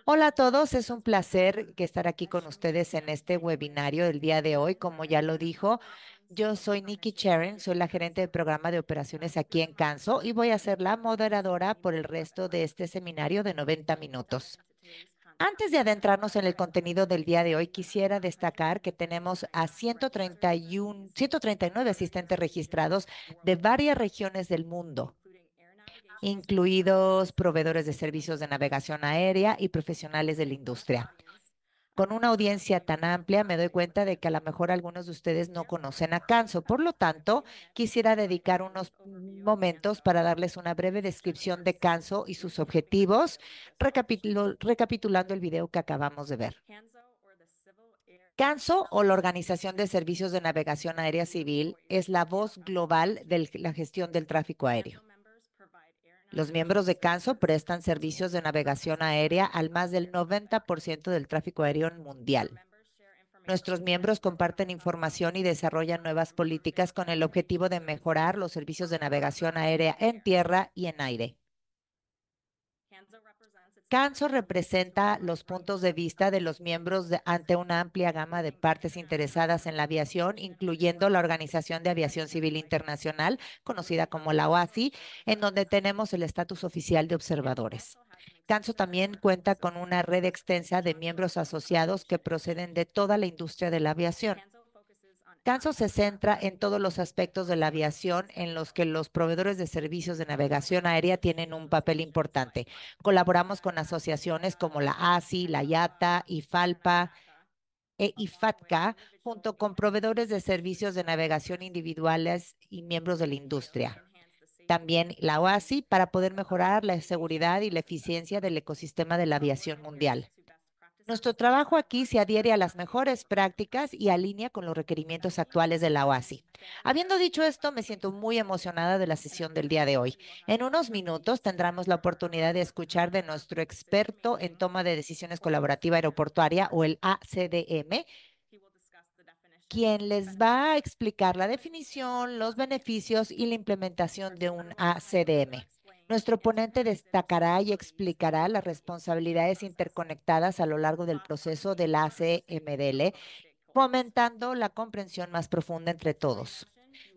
Hola a todos, es un placer que estar aquí con ustedes en este webinario del día de hoy. Como ya lo dijo, yo soy Nikki Cheren, soy la gerente de programa de operaciones aquí en Canso y voy a ser la moderadora por el resto de este seminario de 90 minutos. Antes de adentrarnos en el contenido del día de hoy, quisiera destacar que tenemos a 139 asistentes registrados de varias regiones del mundo, incluidos proveedores de servicios de navegación aérea y profesionales de la industria. Con una audiencia tan amplia, me doy cuenta de que a lo mejor algunos de ustedes no conocen a Canso. Por lo tanto, quisiera dedicar unos momentos para darles una breve descripción de Canso y sus objetivos, recapitulando el video que acabamos de ver. Canso, o la Organización de Servicios de Navegación Aérea Civil, es la voz global de la gestión del tráfico aéreo. Los miembros de Canso prestan servicios de navegación aérea al más del 90% del tráfico aéreo mundial. Nuestros miembros comparten información y desarrollan nuevas políticas con el objetivo de mejorar los servicios de navegación aérea en tierra y en aire. Canso representa los puntos de vista de los miembros ante una amplia gama de partes interesadas en la aviación, incluyendo la Organización de Aviación Civil Internacional, conocida como la OACI, en donde tenemos el estatus oficial de observadores. Canso también cuenta con una red extensa de miembros asociados que proceden de toda la industria de la aviación. Canso se centra en todos los aspectos de la aviación en los que los proveedores de servicios de navegación aérea tienen un papel importante. Colaboramos con asociaciones como la ASI, la IATA, IFALPA e IFATCA, junto con proveedores de servicios de navegación individuales y miembros de la industria. También la OASI para poder mejorar la seguridad y la eficiencia del ecosistema de la aviación mundial. Nuestro trabajo aquí se adhiere a las mejores prácticas y alinea con los requerimientos actuales de la OASI. Habiendo dicho esto, me siento muy emocionada de la sesión del día de hoy. En unos minutos tendremos la oportunidad de escuchar de nuestro experto en toma de decisiones colaborativa aeroportuaria, o el ACDM, quien les va a explicar la definición, los beneficios y la implementación de un ACDM. Nuestro ponente destacará y explicará las responsabilidades interconectadas a lo largo del proceso del ACMDL, fomentando la comprensión más profunda entre todos.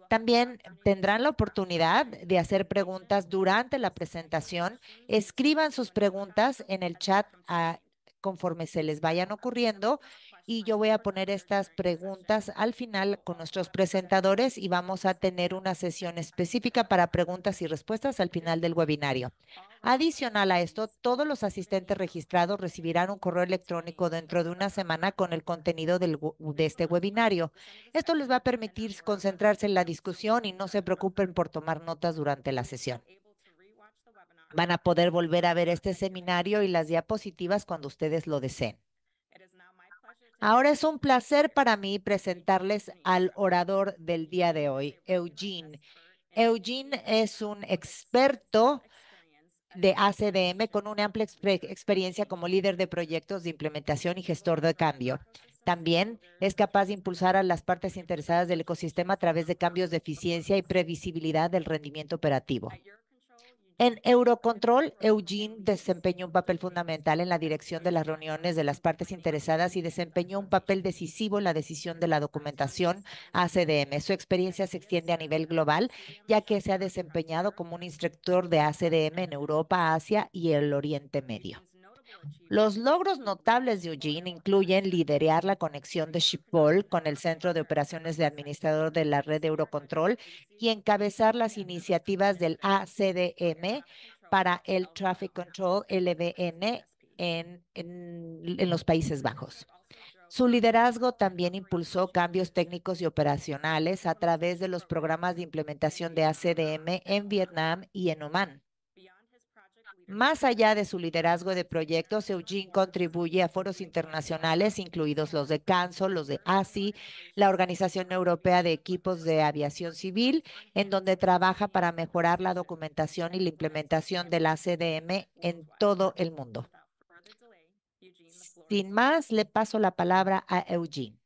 También tendrán la oportunidad de hacer preguntas durante la presentación. Escriban sus preguntas en el chat conforme se les vayan ocurriendo, y yo voy a poner estas preguntas al final con nuestros presentadores y vamos a tener una sesión específica para preguntas y respuestas al final del webinario. Adicional a esto, todos los asistentes registrados recibirán un correo electrónico dentro de una semana con el contenido de este webinario. Esto les va a permitir concentrarse en la discusión y no se preocupen por tomar notas durante la sesión. Van a poder volver a ver este seminario y las diapositivas cuando ustedes lo deseen. Ahora es un placer para mí presentarles al orador del día de hoy, Eugene. Eugene es un experto de ACDM con una amplia experiencia como líder de proyectos de implementación y gestor de cambio. También es capaz de impulsar a las partes interesadas del ecosistema a través de cambios de eficiencia y previsibilidad del rendimiento operativo. En Eurocontrol, Eugene desempeñó un papel fundamental en la dirección de las reuniones de las partes interesadas y desempeñó un papel decisivo en la decisión de la documentación ACDM. Su experiencia se extiende a nivel global, ya que se ha desempeñado como un instructor de ACDM en Europa, Asia y el Oriente Medio. Los logros notables de Eugene incluyen liderar la conexión de Schiphol con el Centro de Operaciones de Administrador de la Red Eurocontrol y encabezar las iniciativas del ACDM para el Traffic Control LVN en los Países Bajos. Su liderazgo también impulsó cambios técnicos y operacionales a través de los programas de implementación de ACDM en Vietnam y en Omán. Más allá de su liderazgo de proyectos, Eugene contribuye a foros internacionales, incluidos los de CANSO, los de ASI, la Organización Europea de Equipos de Aviación Civil, en donde trabaja para mejorar la documentación y la implementación del ACDM en todo el mundo. Sin más, le paso la palabra a Eugene.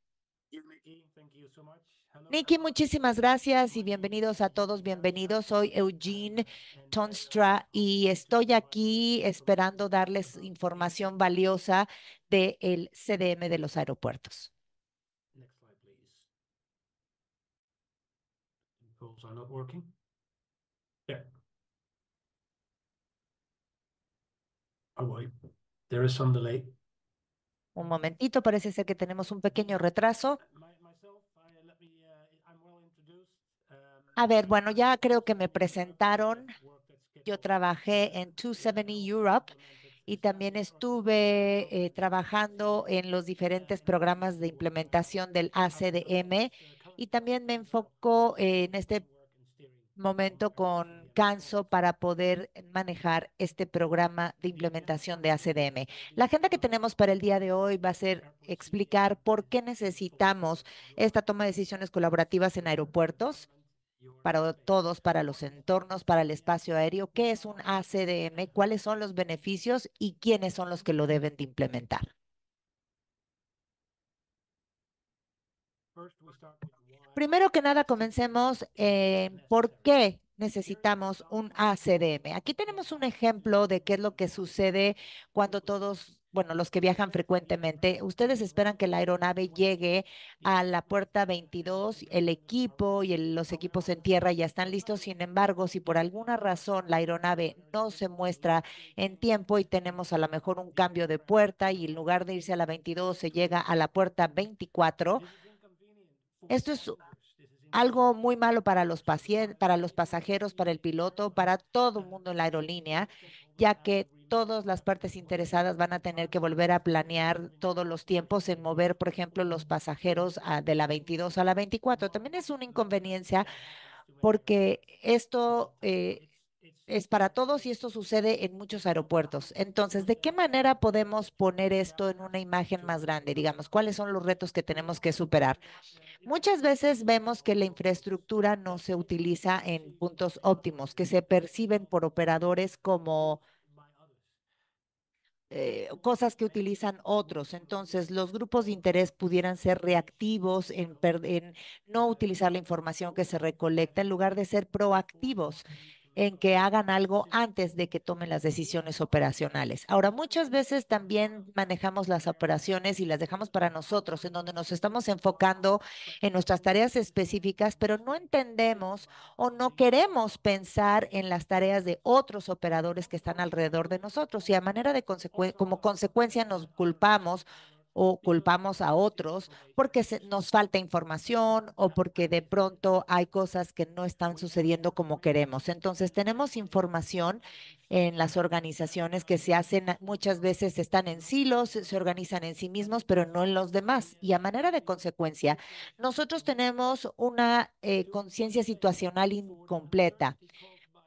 Nikki, muchísimas gracias y bienvenidos a todos, bienvenidos. Soy Eugene Tonstra y estoy aquí esperando darles información valiosa del CDM de los aeropuertos. Next slide, please. Controls are not working. Yeah. Oh, wait. There is some delay. Un momentito, parece ser que tenemos un pequeño retraso. I'm well introduced. A ver, bueno, ya creo que me presentaron. Yo trabajé en 270 Europe y también estuve trabajando en los diferentes programas de implementación del ACDM y también me enfoco en este momento con Canso para poder manejar este programa de implementación de ACDM. La agenda que tenemos para el día de hoy va a ser explicar por qué necesitamos esta toma de decisiones colaborativas en aeropuertos para todos, para los entornos, para el espacio aéreo, qué es un ACDM, cuáles son los beneficios y quiénes son los que lo deben de implementar. Primero que nada, comencemos en por qué necesitamos un ACDM. Aquí tenemos un ejemplo de qué es lo que sucede cuando todos, bueno, los que viajan frecuentemente, ustedes esperan que la aeronave llegue a la puerta 22, el equipo y los equipos en tierra ya están listos. Sin embargo, si por alguna razón la aeronave no se muestra en tiempo y tenemos a lo mejor un cambio de puerta y en lugar de irse a la 22 se llega a la puerta 24, esto es algo muy malo para los pacientes, para los pasajeros, para el piloto, para todo el mundo en la aerolínea, ya que todas las partes interesadas van a tener que volver a planear todos los tiempos en mover, por ejemplo, los pasajeros de la 22 a la 24. También es una inconveniencia porque esto es para todos y esto sucede en muchos aeropuertos. Entonces, ¿de qué manera podemos poner esto en una imagen más grande? Digamos, ¿cuáles son los retos que tenemos que superar? Muchas veces vemos que la infraestructura no se utiliza en puntos óptimos, que se perciben por operadores como cosas que utilizan otros. Entonces, los grupos de interés pudieran ser reactivos en no utilizar la información que se recolecta en lugar de ser proactivos en que hagan algo antes de que tomen las decisiones operacionales. Ahora, muchas veces también manejamos las operaciones y las dejamos para nosotros, en donde nos estamos enfocando en nuestras tareas específicas, pero no entendemos o no queremos pensar en las tareas de otros operadores que están alrededor de nosotros y a manera de como consecuencia nos culpamos o culpamos a otros porque nos falta información o porque de pronto hay cosas que no están sucediendo como queremos. Entonces, tenemos información en las organizaciones que se hacen, muchas veces están en silos, se organizan en sí mismos, pero no en los demás. Y a manera de consecuencia, nosotros tenemos una conciencia situacional incompleta.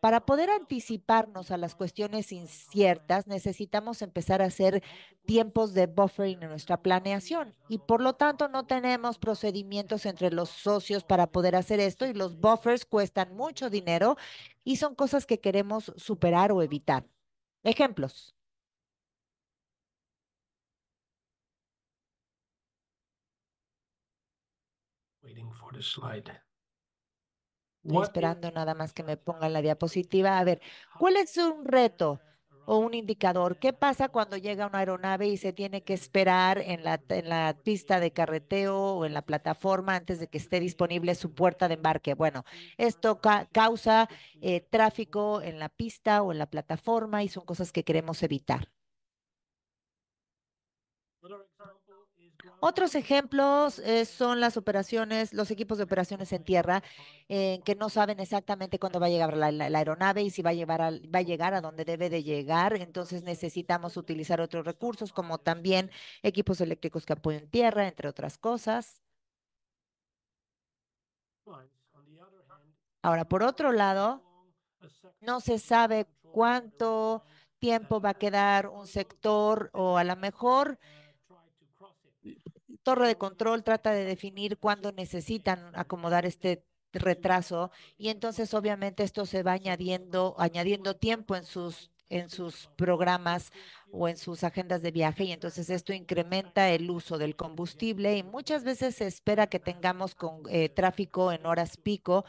Para poder anticiparnos a las cuestiones inciertas, necesitamos empezar a hacer tiempos de buffering en nuestra planeación y por lo tanto no tenemos procedimientos entre los socios para poder hacer esto y los buffers cuestan mucho dinero y son cosas que queremos superar o evitar. Ejemplos. Waiting for the slide. Estoy What if esperando nada más que me pongan la diapositiva. A ver, ¿cuál es un reto o un indicador? ¿Qué pasa cuando llega una aeronave y se tiene que esperar en la pista de carreteo o en la plataforma antes de que esté disponible su puerta de embarque? Bueno, esto causa tráfico en la pista o en la plataforma y son cosas que queremos evitar. Otros ejemplos son las operaciones, los equipos de operaciones en tierra, que no saben exactamente cuándo va a llegar la aeronave y si va a llegar a donde debe de llegar. Entonces necesitamos utilizar otros recursos como también equipos eléctricos que apoyen tierra, entre otras cosas. Ahora, por otro lado, no se sabe cuánto tiempo va a quedar un sector o a lo mejor torre de control trata de definir cuándo necesitan acomodar este retraso y entonces obviamente esto se va añadiendo tiempo en sus en sus programas o en sus agendas de viaje y entonces esto incrementa el uso del combustible y muchas veces se espera que tengamos tráfico en horas pico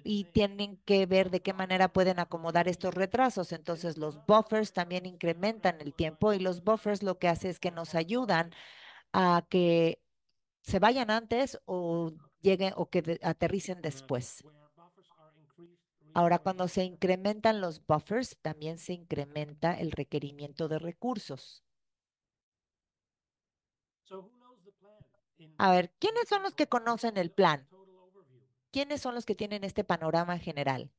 y tienen que ver de qué manera pueden acomodar estos retrasos. Entonces, los buffers también incrementan el tiempo y los buffers lo que hace es que nos ayudan a que se vayan antes o lleguen o que aterricen después. Ahora, cuando se incrementan los buffers, también se incrementa el requerimiento de recursos. A ver, ¿quiénes son los que conocen el plan? ¿Quiénes son los que tienen este panorama general?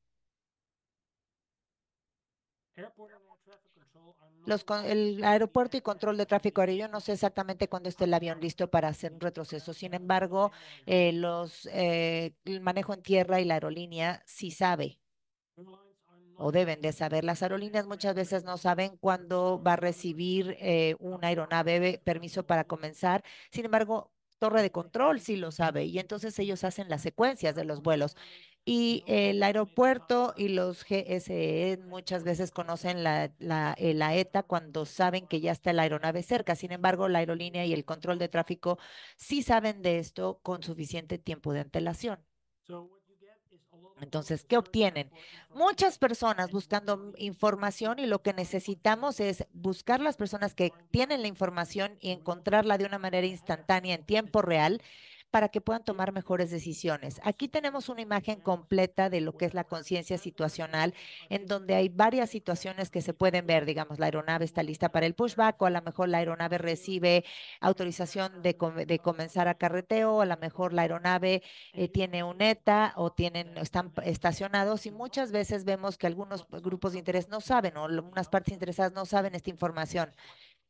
El aeropuerto y control de tráfico aéreo, yo no sé exactamente cuándo esté el avión listo para hacer un retroceso. Sin embargo, el manejo en tierra y la aerolínea sí sabe o deben de saber. Las aerolíneas muchas veces no saben cuándo va a recibir una aeronave permiso para comenzar. Sin embargo, torre de control sí lo sabe y entonces ellos hacen las secuencias de los vuelos. Y el aeropuerto y los GSE muchas veces conocen la ETA cuando saben que ya está la aeronave cerca. Sin embargo, la aerolínea y el control de tráfico sí saben de esto con suficiente tiempo de antelación. Entonces, ¿qué obtienen? Muchas personas buscando información y lo que necesitamos es buscar las personas que tienen la información y encontrarla de una manera instantánea en tiempo real para que puedan tomar mejores decisiones. Aquí tenemos una imagen completa de lo que es la conciencia situacional, en donde hay varias situaciones que se pueden ver. Digamos, la aeronave está lista para el pushback o a lo mejor la aeronave recibe autorización de comenzar a carreteo, o a lo mejor la aeronave tiene un ETA o están estacionados y muchas veces vemos que algunos grupos de interés no saben o unas partes interesadas no saben esta información.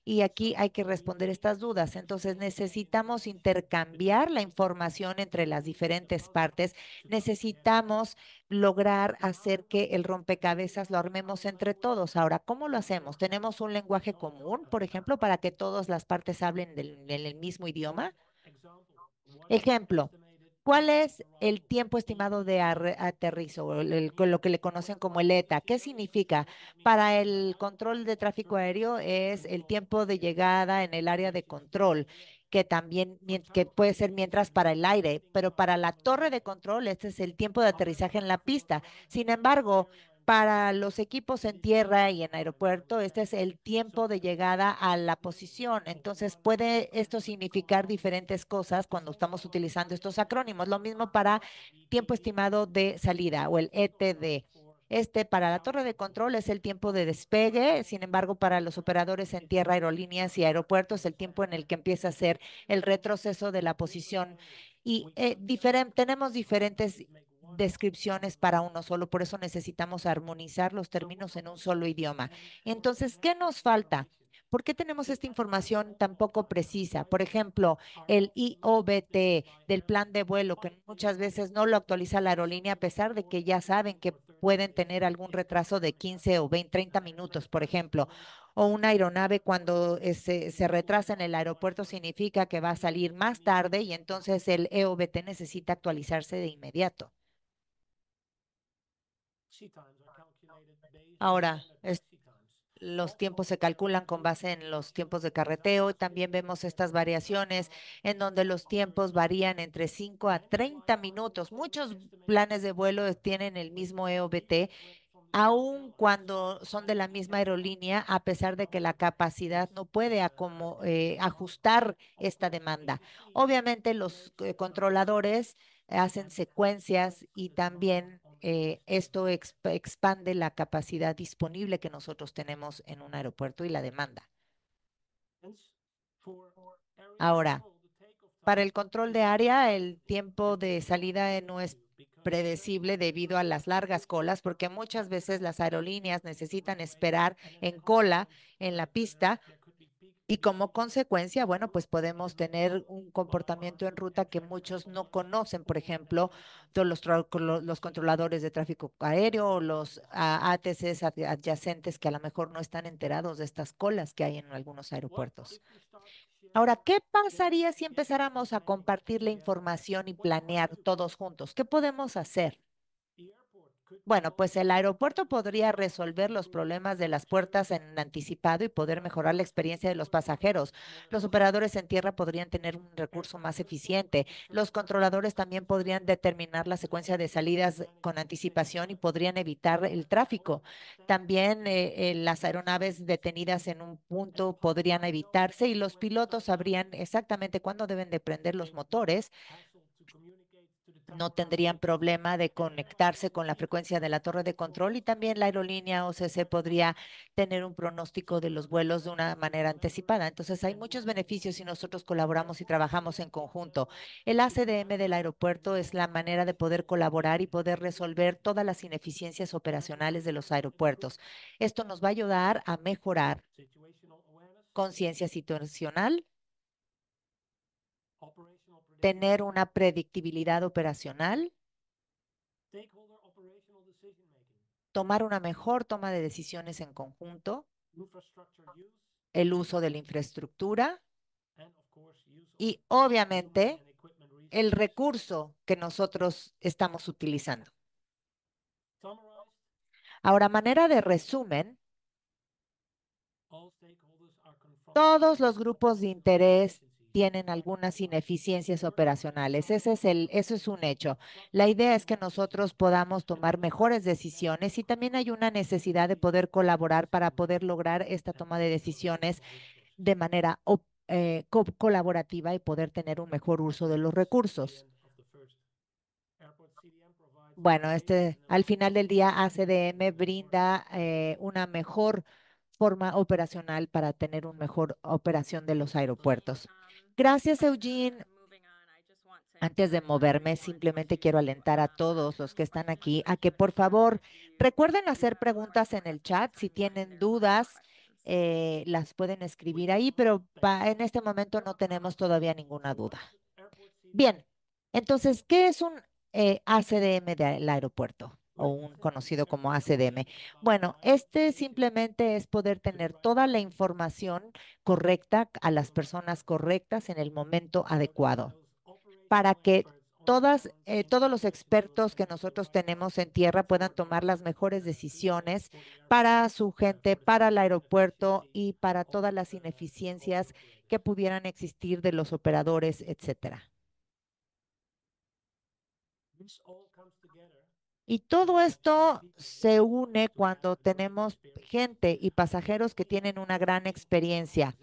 Y aquí hay que responder estas dudas. Entonces necesitamos intercambiar la información entre las diferentes partes. Necesitamos lograr hacer que el rompecabezas lo armemos entre todos. Ahora, ¿cómo lo hacemos? ¿Tenemos un lenguaje común, por ejemplo, para que todas las partes hablen del mismo idioma? Ejemplo, ¿cuál es el tiempo estimado de aterrizo, o con lo que le conocen como el ETA? ¿Qué significa? Para el control de tráfico aéreo es el tiempo de llegada en el área de control, que también que puede ser mientras para el aire, pero para la torre de control este es el tiempo de aterrizaje en la pista. Sin embargo, para los equipos en tierra y en aeropuerto, este es el tiempo de llegada a la posición. Entonces, puede esto significar diferentes cosas cuando estamos utilizando estos acrónimos. Lo mismo para tiempo estimado de salida o el ETD. Este para la torre de control es el tiempo de despegue, sin embargo, para los operadores en tierra, aerolíneas y aeropuertos, el tiempo en el que empieza a ser el retroceso de la posición. Y tenemos diferentes descripciones para uno solo, por eso necesitamos armonizar los términos en un solo idioma. Entonces, ¿qué nos falta? ¿Por qué tenemos esta información tan poco precisa? Por ejemplo, el IOBT del plan de vuelo, que muchas veces no lo actualiza la aerolínea, a pesar de que ya saben que pueden tener algún retraso de 15 o 20, 30 minutos, por ejemplo. O una aeronave cuando se retrasa en el aeropuerto significa que va a salir más tarde y entonces el EOBT necesita actualizarse de inmediato. Ahora, los tiempos se calculan con base en los tiempos de carreteo. También vemos estas variaciones en donde los tiempos varían entre 5 a 30 minutos. Muchos planes de vuelo tienen el mismo EOBT, aun cuando son de la misma aerolínea, a pesar de que la capacidad no puede ajustar esta demanda. Obviamente los controladores hacen secuencias y también esto expande la capacidad disponible que nosotros tenemos en un aeropuerto y la demanda. Ahora, para el control de área, el tiempo de salida no es predecible debido a las largas colas, porque muchas veces las aerolíneas necesitan esperar en cola en la pista y como consecuencia, bueno, pues podemos tener un comportamiento en ruta que muchos no conocen, por ejemplo, todos los controladores de tráfico aéreo o los ATCs adyacentes que a lo mejor no están enterados de estas colas que hay en algunos aeropuertos. Ahora, ¿qué pasaría si empezáramos a compartir la información y planear todos juntos? ¿Qué podemos hacer? Bueno, pues el aeropuerto podría resolver los problemas de las puertas en anticipado y poder mejorar la experiencia de los pasajeros. Los operadores en tierra podrían tener un recurso más eficiente. Los controladores también podrían determinar la secuencia de salidas con anticipación y podrían evitar el tráfico. También las aeronaves detenidas en un punto podrían evitarse y los pilotos sabrían exactamente cuándo deben de prender los motores, no tendrían problema de conectarse con la frecuencia de la torre de control y también la aerolínea OCC podría tener un pronóstico de los vuelos de una manera anticipada. Entonces, hay muchos beneficios si nosotros colaboramos y trabajamos en conjunto. El ACDM del aeropuerto es la manera de poder colaborar y poder resolver todas las ineficiencias operacionales de los aeropuertos. Esto nos va a ayudar a mejorar conciencia situacional, tener una predictibilidad operacional, tomar una mejor toma de decisiones en conjunto, el uso de la infraestructura y obviamente el recurso que nosotros estamos utilizando. Ahora, manera de resumen, todos los grupos de interés tienen algunas ineficiencias operacionales. Eso es un hecho. La idea es que nosotros podamos tomar mejores decisiones y también hay una necesidad de poder colaborar para poder lograr esta toma de decisiones de manera colaborativa y poder tener un mejor uso de los recursos. Bueno, al final del día, ACDM brinda una mejor forma operacional para tener una mejor operación de los aeropuertos. Gracias, Eugene. Antes de moverme, simplemente quiero alentar a todos los que están aquí a que por favor recuerden hacer preguntas en el chat. Si tienen dudas, las pueden escribir ahí, pero en este momento no tenemos todavía ninguna duda. Bien, entonces, ¿qué es un ACDM del aeropuerto o un conocido como ACDM? Bueno, este simplemente es poder tener toda la información correcta a las personas correctas en el momento adecuado para que todos los expertos que nosotros tenemos en tierra puedan tomar las mejores decisiones para su gente, para el aeropuerto y para todas las ineficiencias que pudieran existir de los operadores, etcétera. Y todo esto se une cuando tenemos gente y pasajeros que tienen una gran experiencia.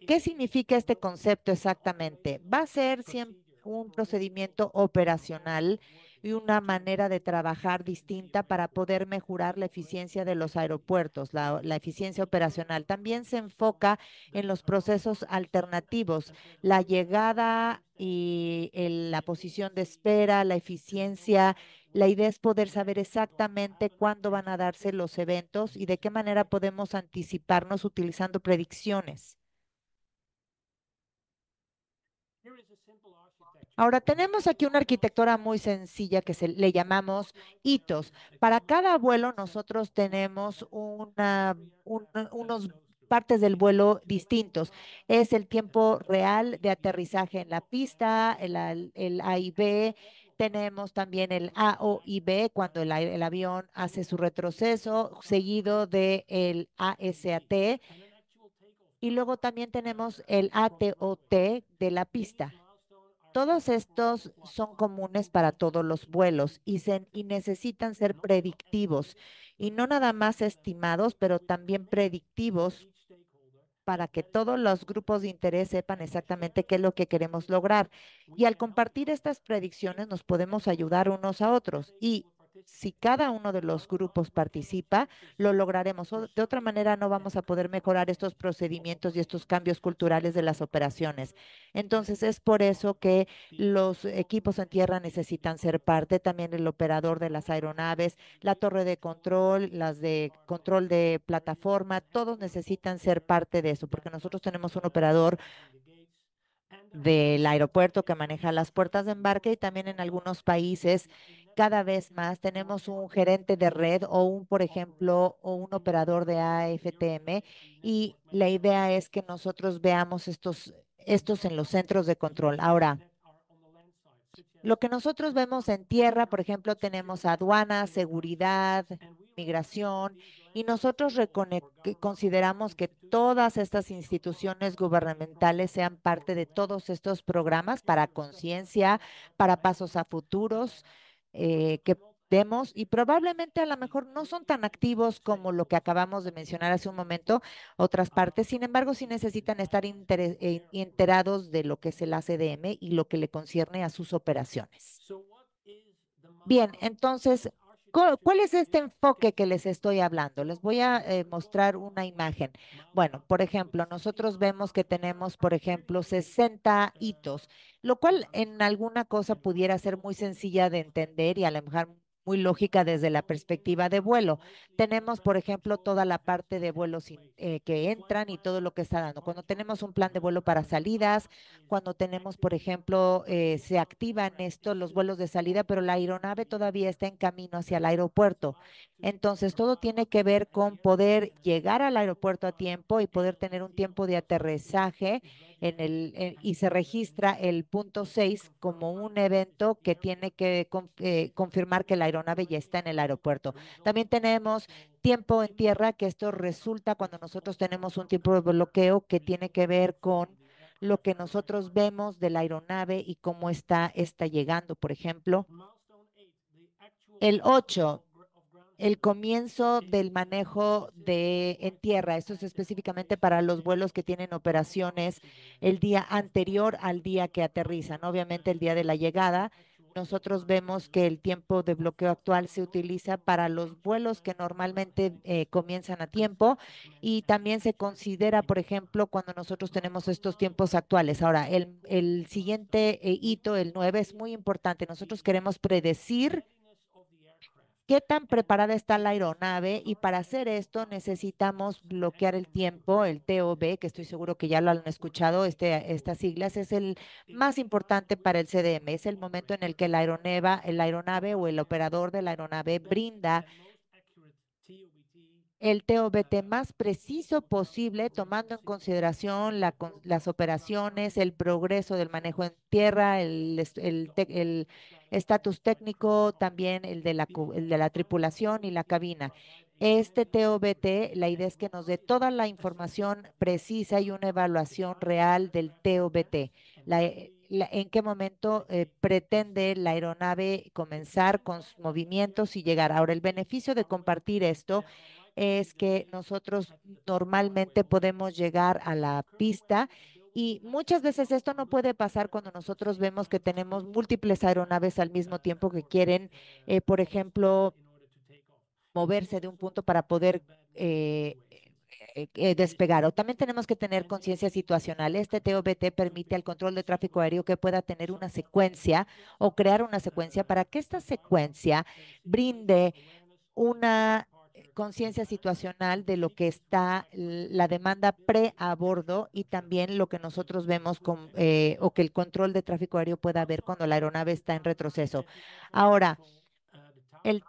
¿Qué significa este concepto exactamente? Va a ser siempre un procedimiento operacional y una manera de trabajar distinta para poder mejorar la eficiencia de los aeropuertos, la eficiencia operacional. También se enfoca en los procesos alternativos, la llegada y la posición de espera, la eficiencia. La idea es poder saber exactamente cuándo van a darse los eventos y de qué manera podemos anticiparnos utilizando predicciones. Ahora tenemos aquí una arquitectura muy sencilla que le llamamos hitos. Para cada vuelo nosotros tenemos unos partes del vuelo distintos. Es el tiempo real de aterrizaje en la pista, el A y B. Tenemos también el A, O y B cuando el avión hace su retroceso, seguido de el ASAT. Y luego también tenemos el ATOT de la pista. Todos estos son comunes para todos los vuelos y necesitan ser predictivos y no nada más estimados, pero también predictivos para que todos los grupos de interés sepan exactamente qué es lo que queremos lograr. Y al compartir estas predicciones nos podemos ayudar unos a otros. Y si cada uno de los grupos participa, lo lograremos. De otra manera, no vamos a poder mejorar estos procedimientos y estos cambios culturales de las operaciones. Entonces, es por eso que los equipos en tierra necesitan ser parte, también el operador de las aeronaves, la torre de control, las de control de plataforma, todos necesitan ser parte de eso, porque nosotros tenemos un operador del aeropuerto que maneja las puertas de embarque y también en algunos países cada vez más tenemos un gerente de red o por ejemplo, o un operador de AFTM y la idea es que nosotros veamos estos en los centros de control. Ahora, Lo que nosotros vemos en tierra, por ejemplo, tenemos aduana, seguridad, migración, y nosotros que consideramos que todas estas instituciones gubernamentales sean parte de todos estos programas para conciencia, para pasos a futuros que demos, y probablemente a lo mejor no son tan activos como lo que acabamos de mencionar hace un momento, otras partes. Sin embargo, sí necesitan estar enterados de lo que es el ACDM y lo que le concierne a sus operaciones. Bien, entonces, ¿cuál es este enfoque que les estoy hablando? Les voy a mostrar una imagen. Bueno, por ejemplo, nosotros vemos que tenemos, por ejemplo, 60 hitos, lo cual en alguna cosa pudiera ser muy sencilla de entender y a lo mejor muy lógica desde la perspectiva de vuelo. Tenemos, por ejemplo, toda la parte de vuelos que entran y todo lo que está dando. Cuando tenemos un plan de vuelo para salidas, cuando tenemos, por ejemplo, se activan estos los vuelos de salida, pero la aeronave todavía está en camino hacia el aeropuerto. Entonces, todo tiene que ver con poder llegar al aeropuerto a tiempo y poder tener un tiempo de aterrizaje y se registra el punto 6 como un evento que tiene que confirmar que la aeronave ya está en el aeropuerto. También tenemos tiempo en tierra, que esto resulta cuando nosotros tenemos un tiempo de bloqueo que tiene que ver con lo que nosotros vemos de la aeronave y cómo está llegando. Por ejemplo, el 8, el comienzo del manejo en tierra. Esto es específicamente para los vuelos que tienen operaciones el día anterior al día que aterrizan. Obviamente el día de la llegada. Nosotros vemos que el tiempo de bloqueo actual se utiliza para los vuelos que normalmente comienzan a tiempo y también se considera, por ejemplo, cuando nosotros tenemos estos tiempos actuales. Ahora, el siguiente hito, el 9, es muy importante. Nosotros queremos predecir qué tan preparada está la aeronave y para hacer esto necesitamos bloquear el tiempo, el TOB, que estoy seguro que ya lo han escuchado, estas siglas, es el más importante para el CDM, es el momento en el que la aeronave o el operador de la aeronave brinda el TOBT más preciso posible, tomando en consideración las operaciones, el progreso del manejo en tierra, el estatus técnico, también el de la tripulación y la cabina. Este TOBT, la idea es que nos dé toda la información precisa y una evaluación real del TOBT. En qué momento pretende la aeronave comenzar con sus movimientos y llegar. Ahora, el beneficio de compartir esto es que nosotros normalmente podemos llegar a la pista y muchas veces esto no puede pasar cuando nosotros vemos que tenemos múltiples aeronaves al mismo tiempo que quieren, por ejemplo, moverse de un punto para poder despegar. O también tenemos que tener conciencia situacional. Este TOBT permite al control de tráfico aéreo que pueda tener una secuencia o crear una secuencia para que esta secuencia brinde una conciencia situacional de lo que está la demanda pre a bordo y también lo que nosotros vemos o que el control de tráfico aéreo pueda ver cuando la aeronave está en retroceso. Ahora, el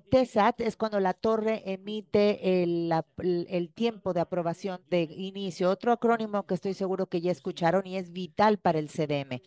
TSAT es cuando la torre emite el tiempo de aprobación de inicio, otro acrónimo que estoy seguro que ya escucharon y es vital para el CDM.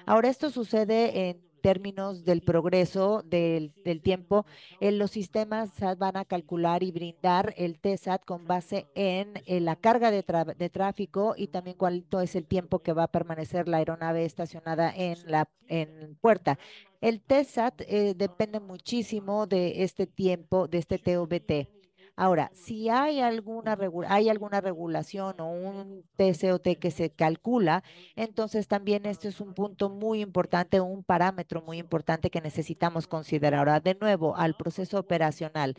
Ahora, esto sucede en términos del progreso del tiempo. Los sistemas van a calcular y brindar el TSAT con base en la carga de tráfico y también cuánto es el tiempo que va a permanecer la aeronave estacionada en puerta. El TESAT depende muchísimo de este tiempo, de este TOBT. Ahora, si hay alguna regulación o un TCOT que se calcula, entonces también este es un punto muy importante, un parámetro muy importante que necesitamos considerar. Ahora, de nuevo, al proceso operacional.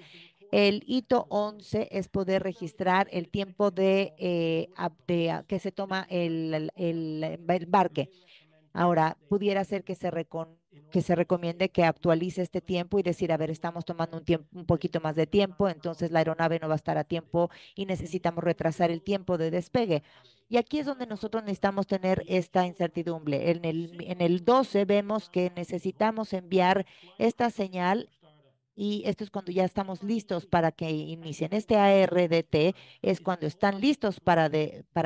El hito 11 es poder registrar el tiempo que se toma el embarque. Ahora, pudiera ser que se recomiende que actualice este tiempo y decir, a ver, estamos tomando un poquito más de tiempo, entonces la aeronave no va a estar a tiempo y necesitamos retrasar el tiempo de despegue. Y aquí es donde nosotros necesitamos tener esta incertidumbre. En el 12 vemos que necesitamos enviar esta señal Y esto es cuando ya estamos listos para que inicien. Este ARDT es cuando están listos para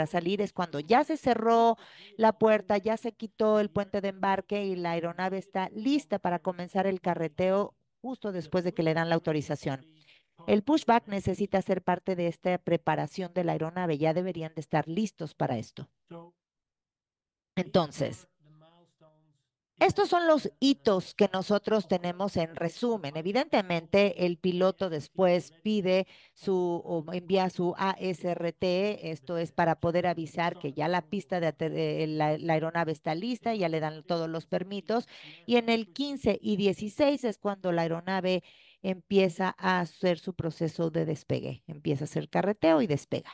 salir, es cuando ya se cerró la puerta, ya se quitó el puente de embarque y la aeronave está lista para comenzar el carreteo justo después de que le dan la autorización. El pushback necesita ser parte de esta preparación de la aeronave, ya deberían de estar listos para esto. Entonces, estos son los hitos que nosotros tenemos en resumen. Evidentemente, el piloto después pide o envía su ASRT, esto es para poder avisar que ya la pista la aeronave está lista, ya le dan todos los permisos. Y en el 15 y 16 es cuando la aeronave empieza a hacer su proceso de despegue, empieza a hacer carreteo y despega.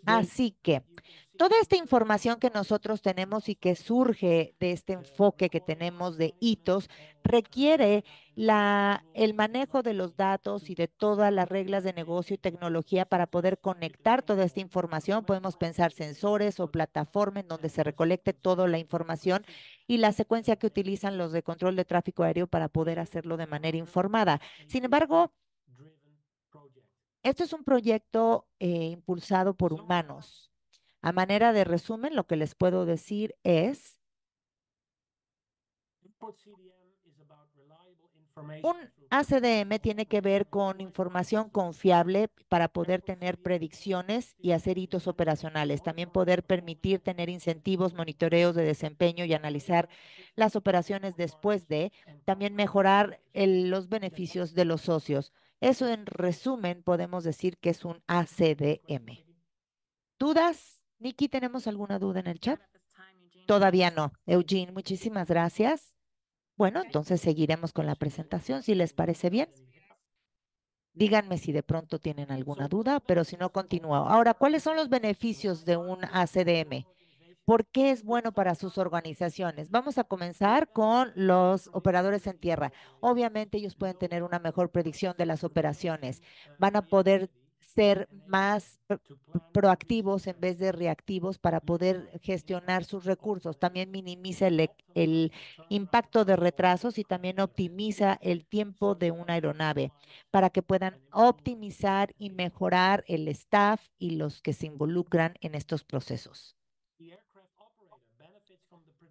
Así que toda esta información que nosotros tenemos y que surge de este enfoque que tenemos de hitos requiere el manejo de los datos y de todas las reglas de negocio y tecnología para poder conectar toda esta información. Podemos pensar sensores o plataforma en donde se recolecte toda la información y la secuencia que utilizan los de control de tráfico aéreo para poder hacerlo de manera informada. Sin embargo, esto es un proyecto impulsado por humanos. A manera de resumen, lo que les puedo decir es, un ACDM tiene que ver con información confiable para poder tener predicciones y hacer hitos operacionales. También poder permitir tener incentivos, monitoreos de desempeño y analizar las operaciones después de, también mejorar los beneficios de los socios. Eso en resumen podemos decir que es un ACDM. ¿Dudas? Nikki, ¿tenemos alguna duda en el chat? Todavía no. Eugene, muchísimas gracias. Bueno, entonces seguiremos con la presentación, si les parece bien. Díganme si de pronto tienen alguna duda, pero si no, continúo. Ahora, ¿cuáles son los beneficios de un ACDM? ¿Por qué es bueno para sus organizaciones? Vamos a comenzar con los operadores en tierra. Obviamente ellos pueden tener una mejor predicción de las operaciones. Van a poder ser más proactivos en vez de reactivos para poder gestionar sus recursos. También minimiza el impacto de retrasos y también optimiza el tiempo de una aeronave para que puedan optimizar y mejorar el staff y los que se involucran en estos procesos.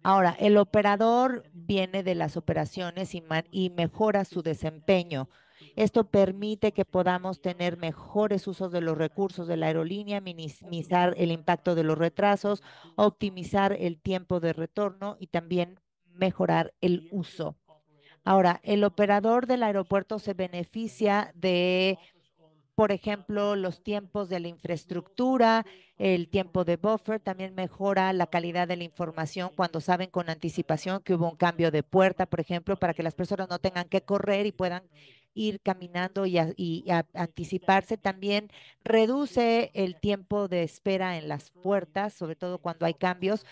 Ahora, el operador viene de las operaciones y mejora su desempeño. Esto permite que podamos tener mejores usos de los recursos de la aerolínea, minimizar el impacto de los retrasos, optimizar el tiempo de retorno y también mejorar el uso. Ahora, el operador del aeropuerto se beneficia de, por ejemplo, los tiempos de la infraestructura, el tiempo de buffer, también mejora la calidad de la información cuando saben con anticipación que hubo un cambio de puerta, por ejemplo, para que las personas no tengan que correr y puedan ir caminando y anticiparse. También reduce el tiempo de espera en las puertas, sobre todo cuando hay cambios.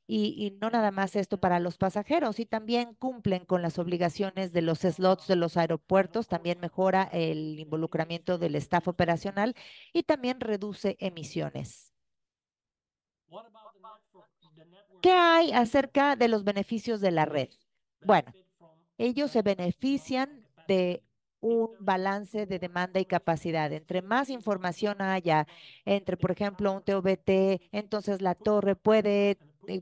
Y no nada más esto para los pasajeros, y también cumplen con las obligaciones de los slots de los aeropuertos, también mejora el involucramiento del staff operacional y también reduce emisiones. ¿Qué hay acerca de los beneficios de la red? Bueno, ellos se benefician de un balance de demanda y capacidad. Entre más información haya, entre, por ejemplo, un TOBT, entonces la torre puede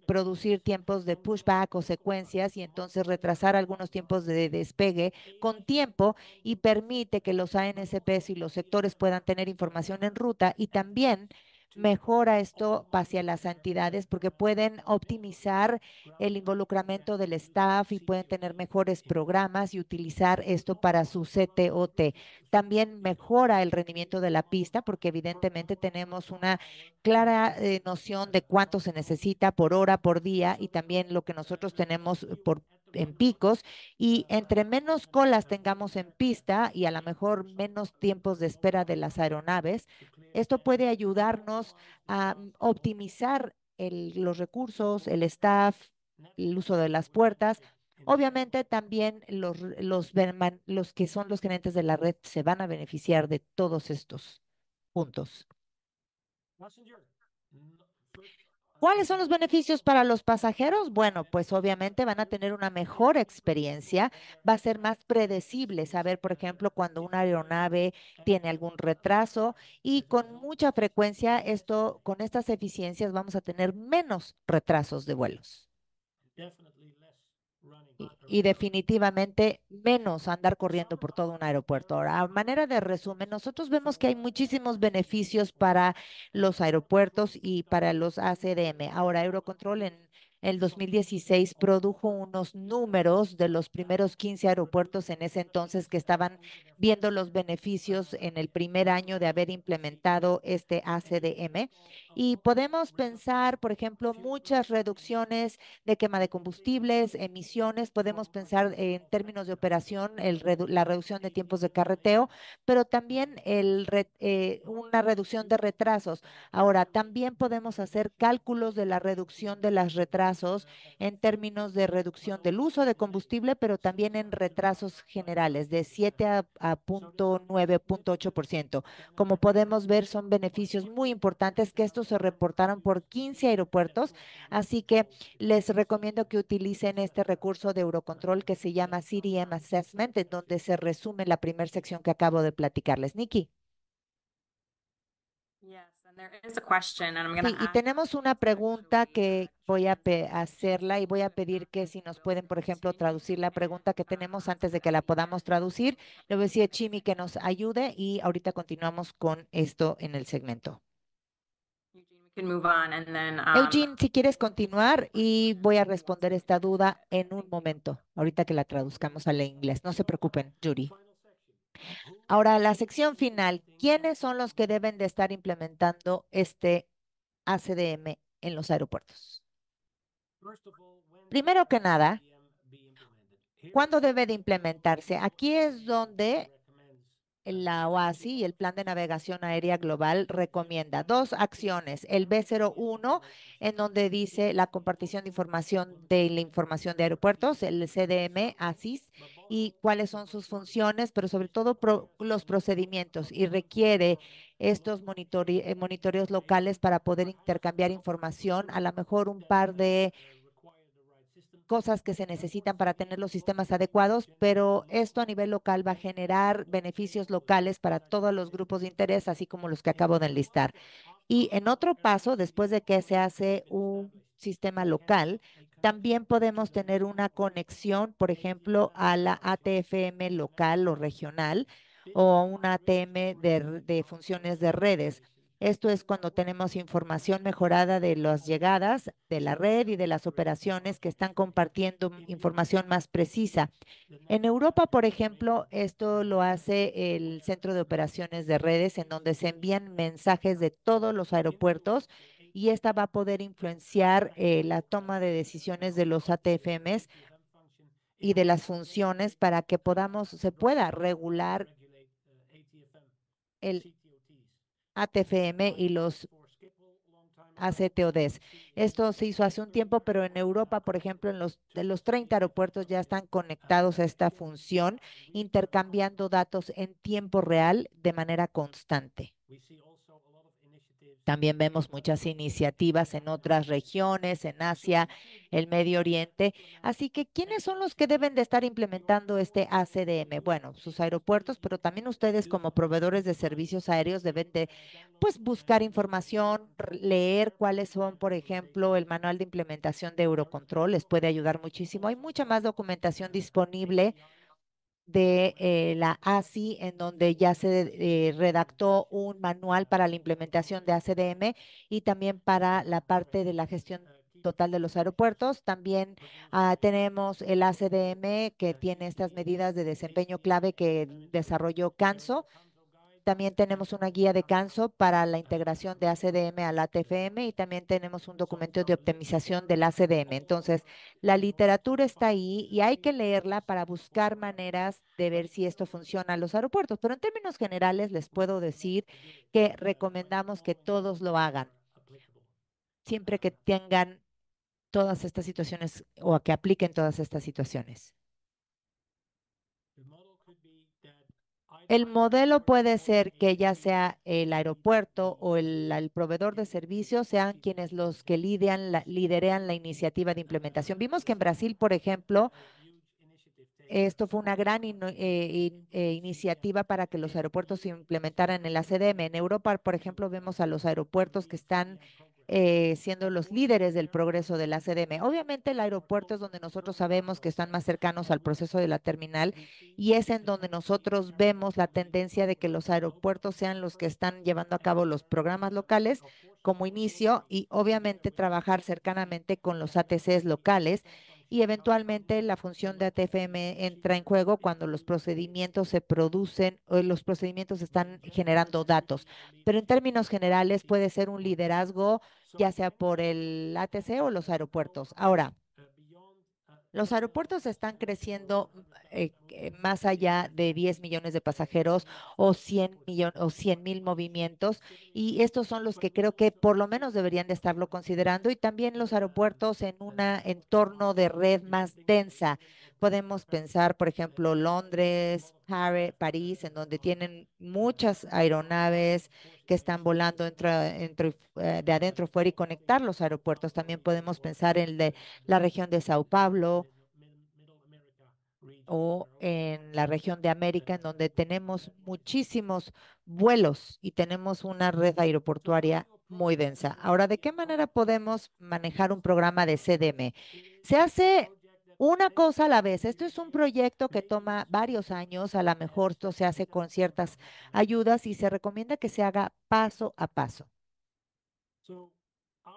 producir tiempos de pushback o secuencias y entonces retrasar algunos tiempos de despegue con tiempo y permite que los ANSPs y los sectores puedan tener información en ruta y también mejora esto hacia las entidades porque pueden optimizar el involucramiento del staff y pueden tener mejores programas y utilizar esto para su CTOT. También mejora el rendimiento de la pista porque evidentemente tenemos una clara noción de cuánto se necesita por hora, por día y también lo que nosotros tenemos en picos y entre menos colas tengamos en pista y a lo mejor menos tiempos de espera de las aeronaves, esto puede ayudarnos a optimizar los recursos, el staff, el uso de las puertas. Obviamente también los que son los gerentes de la red se van a beneficiar de todos estos puntos. ¿Cuáles son los beneficios para los pasajeros? Bueno, pues obviamente van a tener una mejor experiencia, va a ser más predecible saber, por ejemplo, cuando una aeronave tiene algún retraso y con mucha frecuencia esto, con estas eficiencias vamos a tener menos retrasos de vuelos. Definitely less running Y around. definitivamente menos andar corriendo por todo un aeropuerto. Ahora, a manera de resumen, nosotros vemos que hay muchísimos beneficios para los aeropuertos y para los ACDM. Ahora, Eurocontrol en el 2016 produjo unos números de los primeros 15 aeropuertos en ese entonces que estaban viendo los beneficios en el primer año de haber implementado este ACDM. Y podemos pensar, por ejemplo, muchas reducciones de quema de combustibles, emisiones, podemos pensar en términos de operación, la reducción de tiempos de carreteo, pero también una reducción de retrasos. Ahora, también podemos hacer cálculos de la reducción de los retrasos en términos de reducción del uso de combustible, pero también en retrasos generales de 7 a punto 9, punto 8%. Como podemos ver, son beneficios muy importantes que estos se reportaron por 15 aeropuertos, así que les recomiendo que utilicen este recurso de Eurocontrol que se llama CDM Assessment, en donde se resume la primera sección que acabo de platicarles. Nikki. Yes, and there is a question, and I'm going Sí, to y ask tenemos una this pregunta actually que voy a hacerla y voy a to the pedir que si nos pueden, por capability ejemplo, speaking traducir la and pregunta que tenemos antes de que la podamos traducir. Le voy a decir a Chimi que nos ayude y ahorita continuamos con esto en el segmento. Eugene, we can move on, and then Eugene, si quieres continuar y voy a responder esta duda en un momento, ahorita que la traduzcamos al inglés. No se preocupen, Yuri. Ahora, la sección final. ¿Quiénes son los que deben de estar implementando este ACDM en los aeropuertos? Primero que nada, ¿cuándo debe de implementarse? Aquí es donde la OASI y el Plan de Navegación Aérea Global recomienda dos acciones, el B01, en donde dice la compartición de la información de aeropuertos, el CDM, ASIS, y cuáles son sus funciones, pero sobre todo los procedimientos, y requiere estos monitoreos locales para poder intercambiar información, a lo mejor un par de cosas que se necesitan para tener los sistemas adecuados, pero esto a nivel local va a generar beneficios locales para todos los grupos de interés, así como los que acabo de enlistar. Y en otro paso, después de que se hace un sistema local, también podemos tener una conexión, por ejemplo, a la ATFM local o regional o una ATM de funciones de redes. Esto es cuando tenemos información mejorada de las llegadas de la red y de las operaciones que están compartiendo información más precisa. En Europa, por ejemplo, esto lo hace el Centro de Operaciones de Redes, en donde se envían mensajes de todos los aeropuertos y esta va a poder influenciar la toma de decisiones de los ATFMs y de las funciones para que se pueda regular el ATFM y los ACTODs. Esto se hizo hace un tiempo, pero en Europa, por ejemplo, de los 30 aeropuertos ya están conectados a esta función, intercambiando datos en tiempo real de manera constante. También vemos muchas iniciativas en otras regiones, en Asia, el Medio Oriente. Así que, ¿quiénes son los que deben de estar implementando este ACDM? Bueno, sus aeropuertos, pero también ustedes como proveedores de servicios aéreos deben de, pues, buscar información, leer cuáles son, por ejemplo, el manual de implementación de Eurocontrol, les puede ayudar muchísimo. Hay mucha más documentación disponible de la ASI, en donde ya se redactó un manual para la implementación de ACDM y también para la parte de la gestión total de los aeropuertos. También tenemos el ACDM que tiene estas medidas de desempeño clave que desarrolló Canso. También tenemos una guía de Canso para la integración de ACDM al ATFM y también tenemos un documento de optimización del ACDM. Entonces, la literatura está ahí y hay que leerla para buscar maneras de ver si esto funciona en los aeropuertos. Pero en términos generales, les puedo decir que recomendamos que todos lo hagan, siempre que tengan todas estas situaciones o a que apliquen todas estas situaciones. El modelo puede ser que ya sea el aeropuerto o el proveedor de servicios sean quienes los que liderean la iniciativa de implementación. Vimos que en Brasil, por ejemplo, esto fue una gran iniciativa para que los aeropuertos se implementaran en la CDM. En Europa, por ejemplo, vemos a los aeropuertos que están siendo los líderes del progreso de la CDM. Obviamente, el aeropuerto es donde nosotros sabemos que están más cercanos al proceso de la terminal y es en donde nosotros vemos la tendencia de que los aeropuertos sean los que están llevando a cabo los programas locales como inicio y obviamente trabajar cercanamente con los ATCs locales y eventualmente la función de ATFM entra en juego cuando los procedimientos se producen o los procedimientos están generando datos. Pero en términos generales puede ser un liderazgo ya sea por el ATC o los aeropuertos. Ahora, los aeropuertos están creciendo más allá de 10 millones de pasajeros o 100.000 movimientos y estos son los que creo que por lo menos deberían de estarlo considerando y también los aeropuertos en un entorno de red más densa. Podemos pensar, por ejemplo, Londres, París, en donde tienen muchas aeronaves que están volando de adentro fuera y conectar los aeropuertos. También podemos pensar en la región de Sao Paulo o en la región de América, en donde tenemos muchísimos vuelos y tenemos una red aeroportuaria muy densa. Ahora, ¿de qué manera podemos manejar un programa de CDM? Se hace una cosa a la vez. Esto es un proyecto que toma varios años, a lo mejor esto se hace con ciertas ayudas y se recomienda que se haga paso a paso.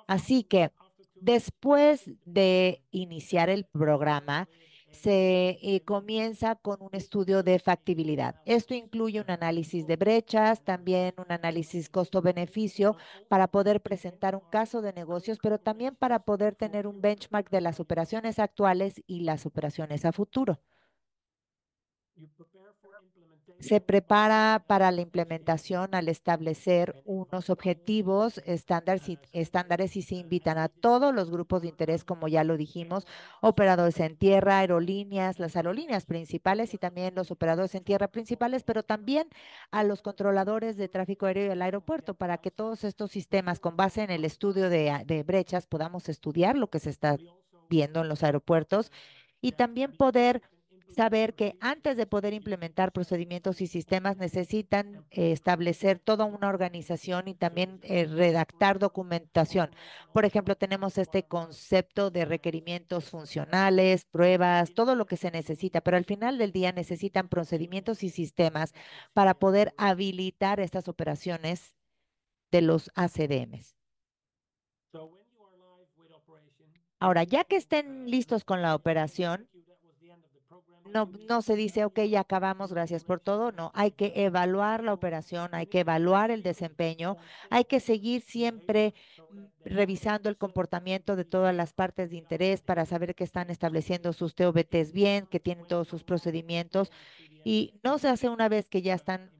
Así que después de iniciar el programa, se comienza con un estudio de factibilidad. Esto incluye un análisis de brechas, también un análisis costo-beneficio para poder presentar un caso de negocios, pero también para poder tener un benchmark de las operaciones actuales y las operaciones a futuro. Se prepara para la implementación al establecer unos objetivos estándares y se invitan a todos los grupos de interés, como ya lo dijimos, operadores en tierra, aerolíneas, las aerolíneas principales y también los operadores en tierra principales, pero también a los controladores de tráfico aéreo y el aeropuerto, para que todos estos sistemas, con base en el estudio de brechas, podamos estudiar lo que se está viendo en los aeropuertos y también poder saber que antes de poder implementar procedimientos y sistemas necesitan establecer toda una organización y también redactar documentación. Por ejemplo, tenemos este concepto de requerimientos funcionales, pruebas, todo lo que se necesita, pero al final del día necesitan procedimientos y sistemas para poder habilitar estas operaciones de los ACDMs. Ahora, ya que estén listos con la operación, no se dice, ok, ya acabamos, gracias por todo. No, hay que evaluar la operación, hay que evaluar el desempeño, hay que seguir siempre revisando el comportamiento de todas las partes de interés para saber que están estableciendo sus TOBTs bien, que tienen todos sus procedimientos y no se hace una vez que ya están,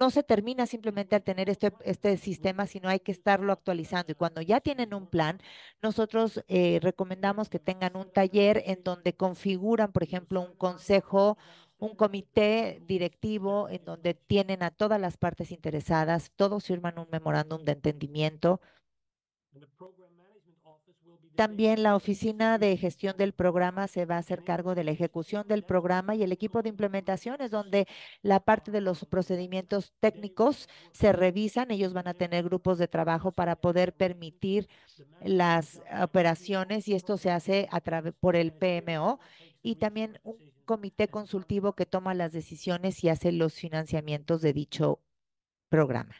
no se termina simplemente al tener este sistema, sino hay que estarlo actualizando. Y cuando ya tienen un plan, nosotros recomendamos que tengan un taller en donde configuran, por ejemplo, un consejo, un comité directivo en donde tienen a todas las partes interesadas, todos firman un memorándum de entendimiento. También la oficina de gestión del programa se va a hacer cargo de la ejecución del programa y el equipo de implementación es donde la parte de los procedimientos técnicos se revisan. Ellos van a tener grupos de trabajo para poder permitir las operaciones y esto se hace a través por el PMO y también un comité consultivo que toma las decisiones y hace los financiamientos de dicho programa.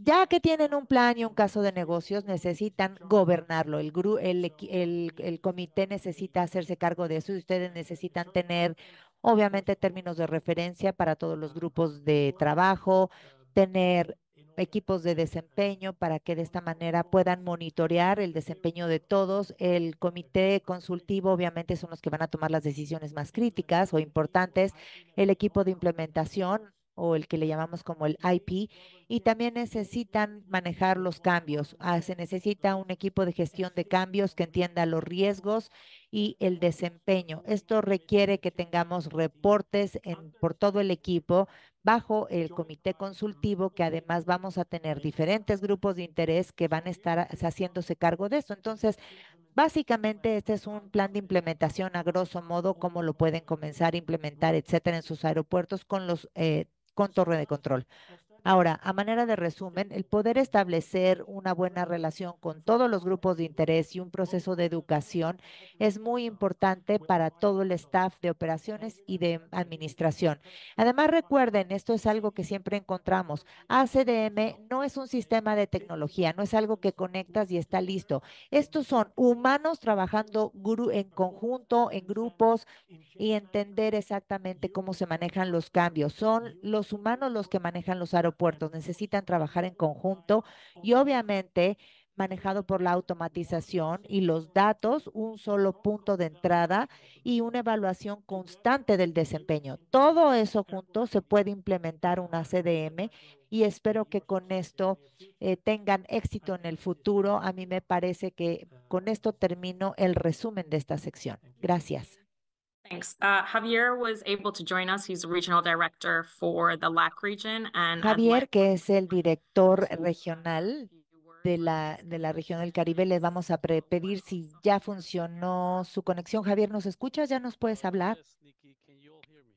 Ya que tienen un plan y un caso de negocios, necesitan gobernarlo. El comité necesita hacerse cargo de eso y ustedes necesitan tener, obviamente, términos de referencia para todos los grupos de trabajo, tener equipos de desempeño para que de esta manera puedan monitorear el desempeño de todos. El comité consultivo, obviamente, son los que van a tomar las decisiones más críticas o importantes. El equipo de implementación o el que le llamamos como el IP y también necesitan manejar los cambios. Se necesita un equipo de gestión de cambios que entienda los riesgos y el desempeño. Esto requiere que tengamos reportes por todo el equipo bajo el comité consultivo, que además vamos a tener diferentes grupos de interés que van a estar haciéndose cargo de esto. Entonces, básicamente, este es un plan de implementación a grosso modo, cómo lo pueden comenzar a implementar, etcétera, en sus aeropuertos con torre de control. Ahora, a manera de resumen, el poder establecer una buena relación con todos los grupos de interés y un proceso de educación es muy importante para todo el staff de operaciones y de administración. Además, recuerden, esto es algo que siempre encontramos. ACDM no es un sistema de tecnología, no es algo que conectas y está listo. Estos son humanos trabajando en conjunto, en grupos, y entender exactamente cómo se manejan los cambios. Son los humanos los que manejan los aeropuertos, necesitan trabajar en conjunto y obviamente manejado por la automatización y los datos, un solo punto de entrada y una evaluación constante del desempeño. Todo eso junto se puede implementar una CDM y espero que con esto tengan éxito en el futuro. A mí me parece que con esto termino el resumen de esta sección. Gracias. Thanks. Javier was able to join us. He's regional director for the LAC region, and I'd Javier, like que es el director regional de la región del Caribe, le vamos a pedir si ya funcionó su conexión. Javier, ¿nos escuchas? ¿Ya nos puedes hablar? Yes, Nikki, can you all hear me?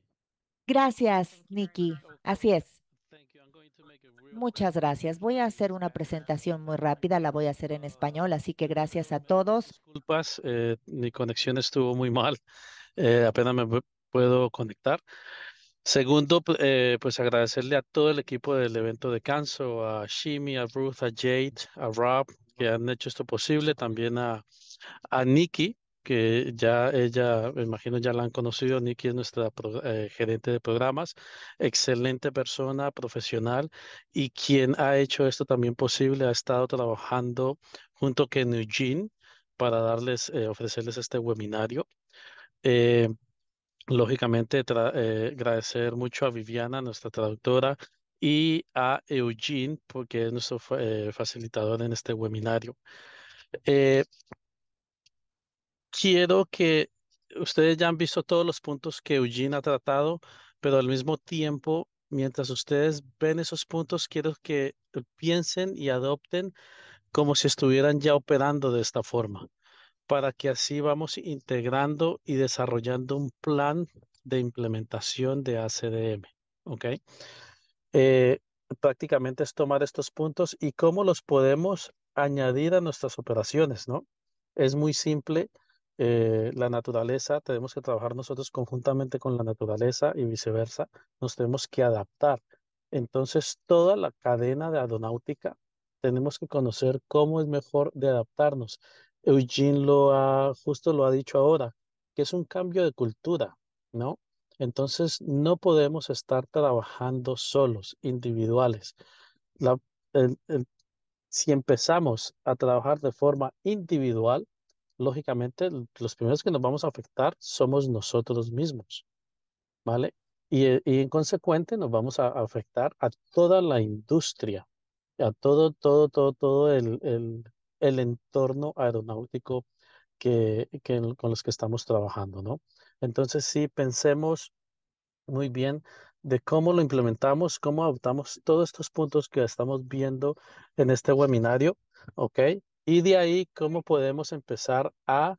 Gracias, Nikki. Así es. Thank you. I'm going to make a real quick Muchas gracias. Voy a hacer una presentación muy rápida, la voy a hacer en español, así que gracias a todos. disculpas, mi conexión estuvo muy mal, apenas puedo conectar. Segundo, pues agradecerle a todo el equipo del evento de Canso, a Shimi, a Ruth, a Jade, a Rob, que han hecho esto posible, también a Nikki, que ya ella, me imagino ya la han conocido. Nikki es nuestra gerente de programas, excelente persona, profesional, y quien ha hecho esto también posible, ha estado trabajando junto con Eugene para ofrecerles este webinario. Eh, Lógicamente, agradecer mucho a Viviana, nuestra traductora, y a Eugene, porque es nuestro facilitador en este webinario. Eh, Quiero que ustedes ya han visto todos los puntos que Eugene ha tratado, pero al mismo tiempo, mientras ustedes ven esos puntos, quiero que piensen y adopten como si estuvieran ya operando de esta forma, para que así vamos integrando y desarrollando un plan de implementación de ACDM. ¿Ok? eh, Prácticamente es tomar estos puntos y cómo los podemos añadir a nuestras operaciones, ¿no? Es muy simple. La naturaleza, tenemos que trabajar nosotros conjuntamente con la naturaleza y viceversa, nos tenemos que adaptar. Entonces, toda la cadena de aeronáutica tenemos que conocer cómo es mejor de adaptarnos. Eugene justo lo ha dicho ahora, que es un cambio de cultura, ¿no? Entonces, no podemos estar trabajando solos, individuales. La- el- el- si empezamos a trabajar de forma individual, lógicamente los primeros que nos vamos a afectar somos nosotros mismos, ¿vale? Y en consecuente nos vamos a afectar a toda la industria, a todo el entorno aeronáutico con los que estamos trabajando, ¿no? Entonces, sí, pensemos muy bien de cómo lo implementamos, cómo adoptamos todos estos puntos que estamos viendo en este webinario, ¿ok? Y de ahí cómo podemos empezar a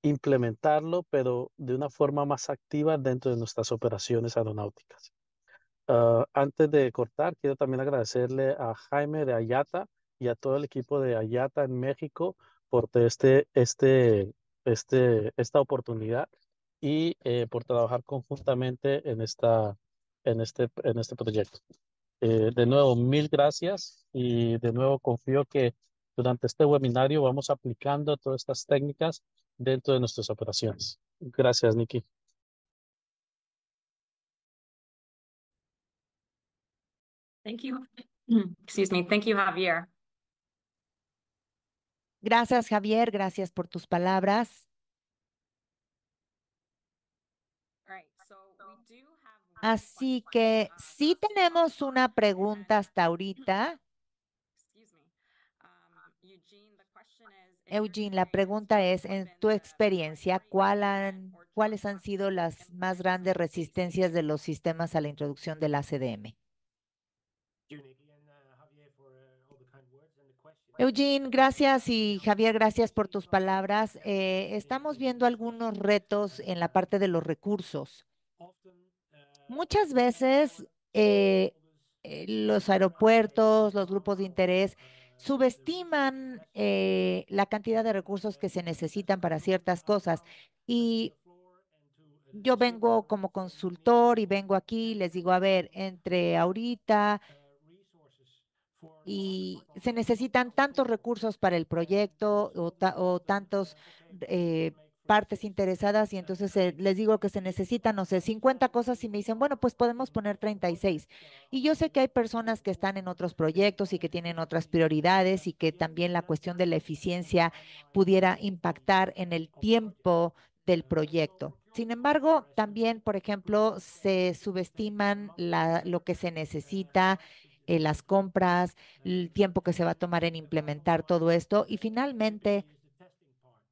implementarlo, pero de una forma más activa dentro de nuestras operaciones aeronáuticas. Antes de cortar, quiero también agradecerle a Jaime de Ayata y a todo el equipo de Ayata en México por esta oportunidad y por trabajar conjuntamente en este proyecto. De nuevo, mil gracias y de nuevo confío que durante este webinario vamos aplicando todas estas técnicas dentro de nuestras operaciones. Gracias, Nikki. thank you. Excuse me. Thank you, Javier. Gracias, Javier. Gracias por tus palabras. All right. So we do have one Así question, que sí not to talk tenemos about una here, pregunta and hasta ahorita. excuse me. Eugene, la pregunta es, en tu experiencia, ¿cuáles han sido las más grandes resistencias de los sistemas a la introducción del ACDM? Eugene, gracias y Javier, gracias por tus palabras. Estamos viendo algunos retos en la parte de los recursos. Muchas veces los aeropuertos, los grupos de interés subestiman la cantidad de recursos que se necesitan para ciertas cosas. Y yo vengo como consultor y vengo aquí, les digo, a ver, entre ahorita y se necesitan tantos recursos para el proyecto o tantos partes interesadas y entonces les digo que se necesitan, no sé, 50 cosas y me dicen, bueno, pues podemos poner 36. Y yo sé que hay personas que están en otros proyectos y que tienen otras prioridades y que también la cuestión de la eficiencia pudiera impactar en el tiempo del proyecto. Sin embargo, también, por ejemplo, se subestiman lo que se necesita, las compras, el tiempo que se va a tomar en implementar todo esto y finalmente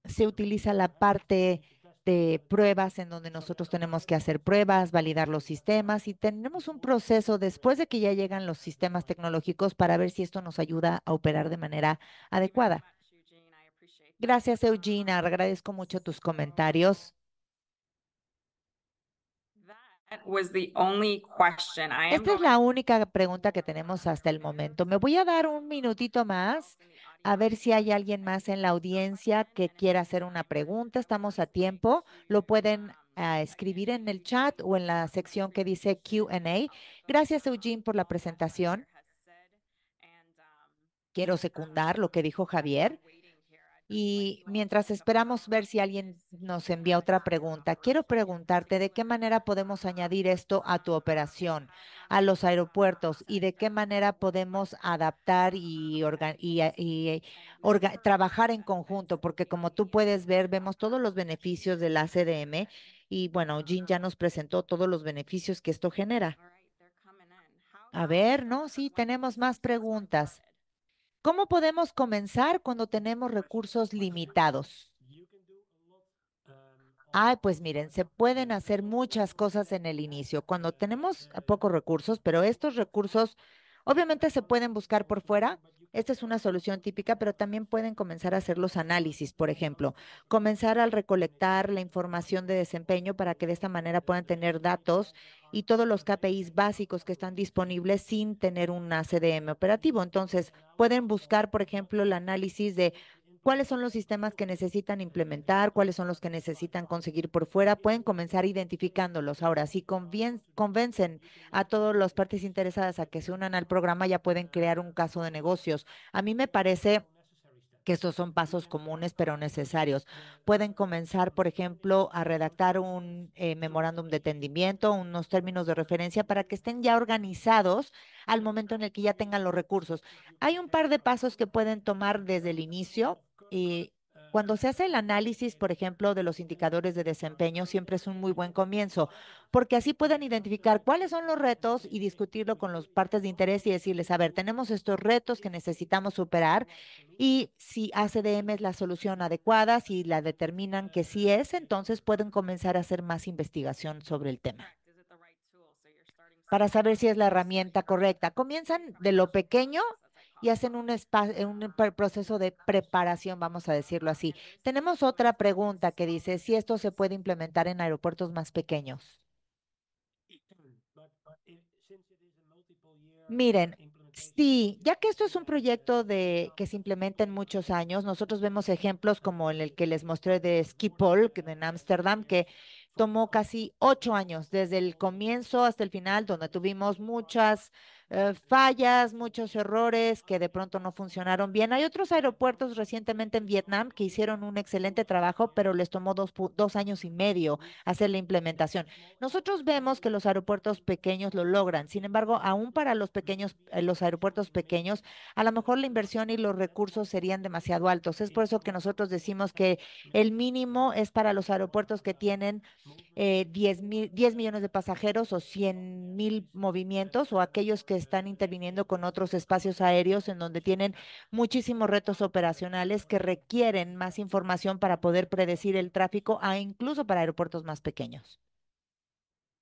se utiliza la parte de pruebas en donde nosotros tenemos que hacer pruebas, validar los sistemas y tenemos un proceso después de que ya llegan los sistemas tecnológicos para ver si esto nos ayuda a operar de manera adecuada. Gracias, Eugenia. Agradezco mucho tus comentarios. That was the only question. I am Esta es going la to única pregunta que tenemos hasta el momento. Me voy a dar un minutito más a ver si hay alguien más en la audiencia que quiera hacer una pregunta. Estamos a tiempo. Lo pueden escribir en el chat o en la sección que dice Q&A. Gracias, Eugene, por la presentación. Quiero secundar lo que dijo Javier. Y mientras esperamos ver si alguien nos envía otra pregunta, quiero preguntarte de qué manera podemos añadir esto a tu operación, a los aeropuertos y de qué manera podemos adaptar y trabajar en conjunto, porque como tú puedes ver, vemos todos los beneficios de la CDM y bueno, Jean ya nos presentó todos los beneficios que esto genera. A ver, ¿no? Sí, tenemos más preguntas. ¿Cómo podemos comenzar cuando tenemos recursos limitados? Ay, pues miren, se pueden hacer muchas cosas en el inicio cuando tenemos pocos recursos, pero estos recursos obviamente se pueden buscar por fuera. Esta es una solución típica, pero también pueden comenzar a hacer los análisis, por ejemplo, comenzar al recolectar la información de desempeño para que de esta manera puedan tener datos y todos los KPIs básicos que están disponibles sin tener un CDM operativo. Entonces, pueden buscar, por ejemplo, el análisis de cuáles son los sistemas que necesitan implementar, cuáles son los que necesitan conseguir por fuera, pueden comenzar identificándolos. Ahora, si convencen a todas las partes interesadas a que se unan al programa, ya pueden crear un caso de negocios. A mí me parece que estos son pasos comunes pero necesarios. Pueden comenzar, por ejemplo, a redactar un memorándum de entendimiento, unos términos de referencia para que estén ya organizados al momento en el que ya tengan los recursos. Hay un par de pasos que pueden tomar desde el inicio. Y cuando se hace el análisis, por ejemplo, de los indicadores de desempeño, siempre es un muy buen comienzo, porque así pueden identificar cuáles son los retos y discutirlo con las partes de interés y decirles, a ver, tenemos estos retos que necesitamos superar y si ACDM es la solución adecuada, si la determinan que sí es, entonces pueden comenzar a hacer más investigación sobre el tema para saber si es la herramienta correcta. Comienzan de lo pequeño y hacen un proceso de preparación, vamos a decirlo así. Tenemos otra pregunta que dice si esto se puede implementar en aeropuertos más pequeños. Miren, sí, ya que esto es un proyecto que se implementa en muchos años, nosotros vemos ejemplos como el que les mostré de Schiphol, que en Ámsterdam, que tomó casi 8 años, desde el comienzo hasta el final, donde tuvimos muchas fallas, muchos errores que de pronto no funcionaron bien. Hay otros aeropuertos recientemente en Vietnam que hicieron un excelente trabajo, pero les tomó 2 años y medio hacer la implementación. Nosotros vemos que los aeropuertos pequeños lo logran. Sin embargo, aún para los pequeños, los aeropuertos pequeños, a lo mejor la inversión y los recursos serían demasiado altos. Es por eso que nosotros decimos que el mínimo es para los aeropuertos que tienen 10 millones de pasajeros o 100,000 movimientos o aquellos que están interviniendo con otros espacios aéreos en donde tienen muchísimos retos operacionales que requieren más información para poder predecir el tráfico, incluso para aeropuertos más pequeños.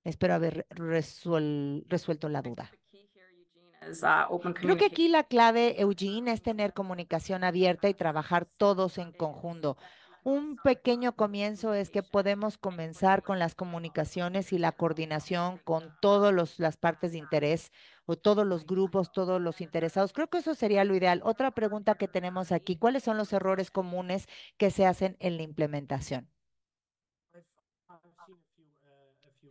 Espero haber resuelto la duda. The key here, Eugene, is open Creo que communication. aquí la clave, Eugene, es tener comunicación abierta y trabajar todos en conjunto. Un pequeño comienzo es que podemos comenzar con las comunicaciones y la coordinación con todas las partes de interés o todos los grupos, todos los interesados. Creo que eso sería lo ideal. Otra pregunta que tenemos aquí, ¿cuáles son los errores comunes que se hacen en la implementación?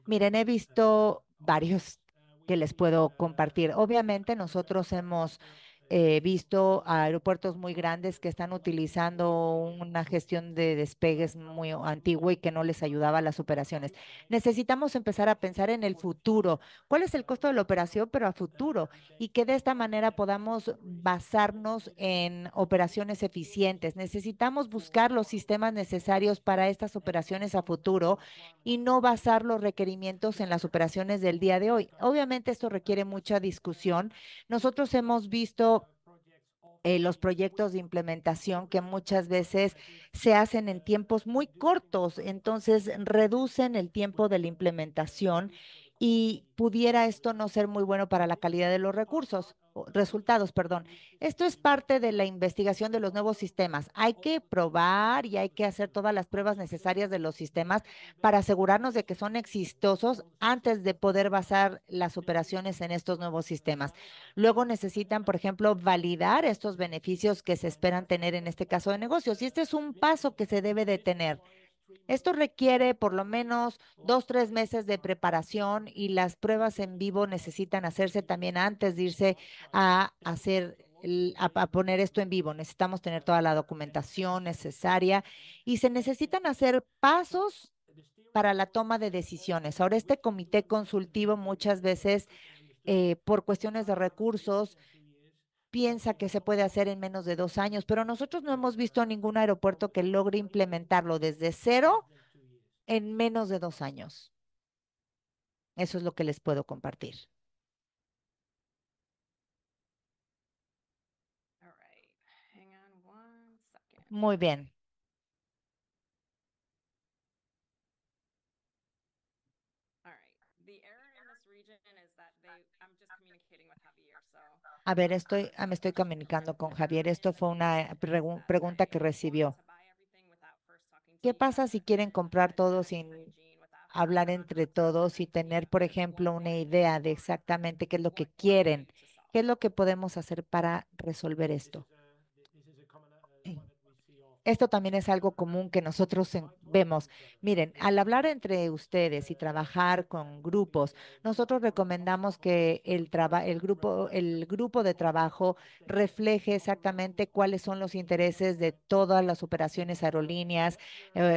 Miren, he visto varios que les puedo compartir. Obviamente nosotros hemos visto aeropuertos muy grandes que están utilizando una gestión de despegues muy antigua y que no les ayudaba a las operaciones. Necesitamos empezar a pensar en el futuro. ¿Cuál es el costo de la operación, pero a futuro? Y que de esta manera podamos basarnos en operaciones eficientes. Necesitamos buscar los sistemas necesarios para estas operaciones a futuro y no basar los requerimientos en las operaciones del día de hoy. Obviamente esto requiere mucha discusión. Nosotros hemos visto los proyectos de implementación que muchas veces se hacen en tiempos muy cortos, entonces reducen el tiempo de la implementación y pudiera esto no ser muy bueno para la calidad de los resultados, perdón. Esto es parte de la investigación de los nuevos sistemas. Hay que probar y hay que hacer todas las pruebas necesarias de los sistemas para asegurarnos de que son exitosos antes de poder basar las operaciones en estos nuevos sistemas. Luego necesitan, por ejemplo, validar estos beneficios que se esperan tener en este caso de negocios. Y este es un paso que se debe de tener. Esto requiere por lo menos 2, 3 meses de preparación y las pruebas en vivo necesitan hacerse también antes de irse a hacer, a poner esto en vivo. Necesitamos tener toda la documentación necesaria y se necesitan hacer pasos para la toma de decisiones. Ahora, este comité consultivo muchas veces por cuestiones de recursos piensa que se puede hacer en menos de 2 años, pero nosotros no hemos visto ningún aeropuerto que logre implementarlo desde cero en menos de 2 años. Eso es lo que les puedo compartir. All right, hang on 1 second. Muy bien. All right, the error in this region is that I'm just communicating with Javier, so. A ver, me estoy comunicando con Javier. Esto fue una pregunta que recibió. ¿Qué pasa si quieren comprar todo sin hablar entre todos y tener, por ejemplo, una idea de exactamente qué es lo que quieren? ¿Qué es lo que podemos hacer para resolver esto? Esto también es algo común que nosotros vemos. Miren, al hablar entre ustedes y trabajar con grupos, nosotros recomendamos que el grupo de trabajo refleje exactamente cuáles son los intereses de todas las operaciones aerolíneas,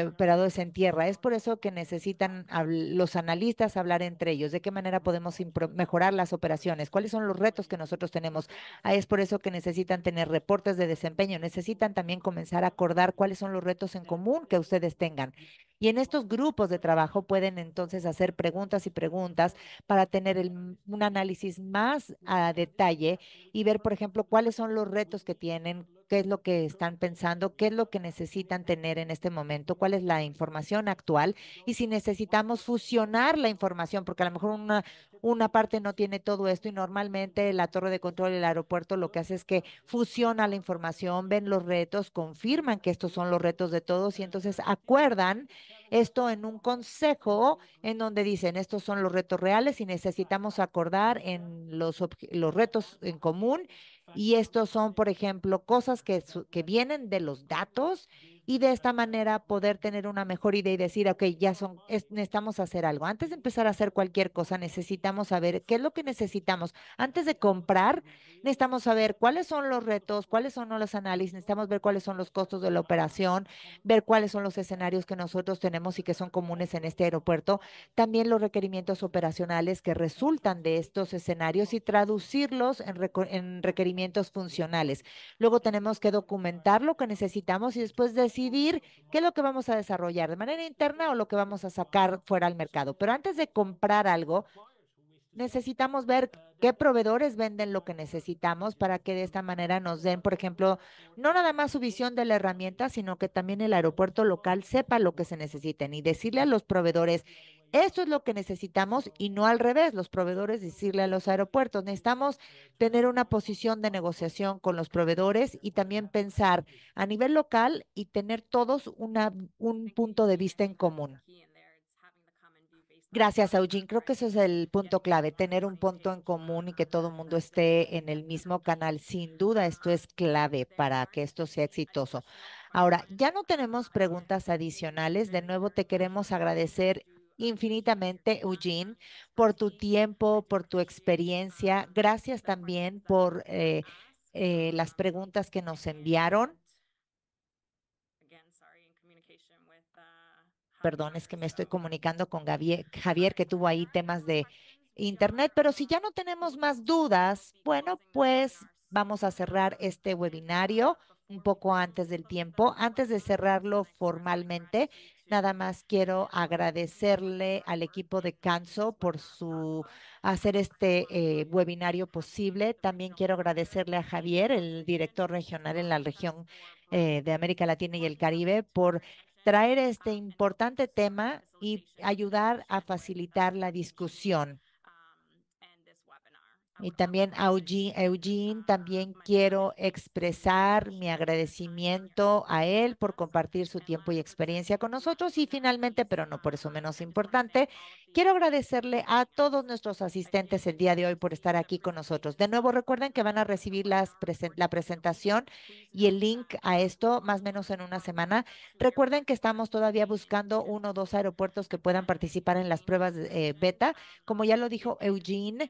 operadores en tierra. Es por eso que necesitan los analistas hablar entre ellos, de qué manera podemos mejorar las operaciones, cuáles son los retos que nosotros tenemos. Es por eso que necesitan tener reportes de desempeño, necesitan también comenzar a acordar cuáles son los retos en común que ustedes tengan. Y en estos grupos de trabajo pueden entonces hacer preguntas y preguntas para tener un análisis más a detalle y ver, por ejemplo, cuáles son los retos que tienen, qué es lo que están pensando, qué es lo que necesitan tener en este momento, cuál es la información actual y si necesitamos fusionar la información, porque a lo mejor una parte no tiene todo esto y normalmente la torre de control del aeropuerto lo que hace es que fusiona la información, ven los retos, confirman que estos son los retos de todos y entonces acuerdan esto en un consejo en donde dicen estos son los retos reales y necesitamos acordar en los retos en común y estos son, por ejemplo, cosas que vienen de los datos y de esta manera poder tener una mejor idea y decir, ok, necesitamos hacer algo. Antes de empezar a hacer cualquier cosa, necesitamos saber qué es lo que necesitamos. Antes de comprar, necesitamos saber cuáles son los retos, cuáles son los análisis, necesitamos ver cuáles son los costos de la operación, ver cuáles son los escenarios que nosotros tenemos y que son comunes en este aeropuerto, también los requerimientos operacionales que resultan de estos escenarios y traducirlos en requerimientos funcionales. Luego tenemos que documentar lo que necesitamos y después decidir qué es lo que vamos a desarrollar de manera interna o lo que vamos a sacar fuera al mercado. Pero antes de comprar algo, necesitamos ver qué proveedores venden lo que necesitamos para que de esta manera nos den, por ejemplo, no nada más su visión de la herramienta, sino que también el aeropuerto local sepa lo que se necesiten y decirle a los proveedores, esto es lo que necesitamos y no al revés, los proveedores decirle a los aeropuertos, necesitamos tener una posición de negociación con los proveedores y también pensar a nivel local y tener todos un punto de vista en común. Gracias, Eugene. Creo que eso es el punto clave, tener un punto en común y que todo el mundo esté en el mismo canal. Sin duda, esto es clave para que esto sea exitoso. Ahora, ya no tenemos preguntas adicionales. De nuevo, te queremos agradecer infinitamente, Eugene, por tu tiempo, por tu experiencia. Gracias también por las preguntas que nos enviaron. Perdón, es que me estoy comunicando con Javier, que tuvo ahí temas de internet, pero si ya no tenemos más dudas, bueno, pues vamos a cerrar este webinario un poco antes del tiempo. Antes de cerrarlo formalmente, nada más quiero agradecerle al equipo de Canso por su hacer este webinario posible. También quiero agradecerle a Javier, el director regional en la región de América Latina y el Caribe, por traer este importante tema y ayudar a facilitar la discusión. Y también a Eugene, también quiero expresar mi agradecimiento a él por compartir su tiempo y experiencia con nosotros. Y finalmente, pero no por eso menos importante, quiero agradecerle a todos nuestros asistentes el día de hoy por estar aquí con nosotros. De nuevo, recuerden que van a recibir la presentación y el link a esto más o menos en una semana. Recuerden que estamos todavía buscando 1 o 2 aeropuertos que puedan participar en las pruebas beta. Como ya lo dijo Eugene,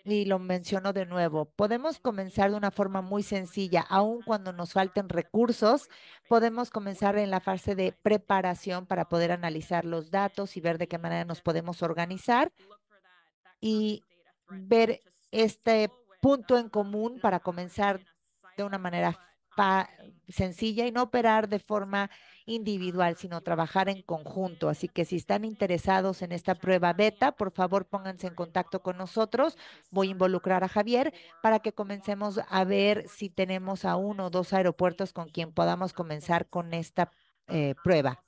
y lo menciono de nuevo, podemos comenzar de una forma muy sencilla, aun cuando nos falten recursos, podemos comenzar en la fase de preparación para poder analizar los datos y ver de qué manera nos podemos organizar y ver este punto en común para comenzar de una manera sencilla y no operar de forma individual, sino trabajar en conjunto. Así que si están interesados en esta prueba beta, por favor pónganse en contacto con nosotros. Voy a involucrar a Javier para que comencemos a ver si tenemos a 1 o 2 aeropuertos con quien podamos comenzar con esta prueba.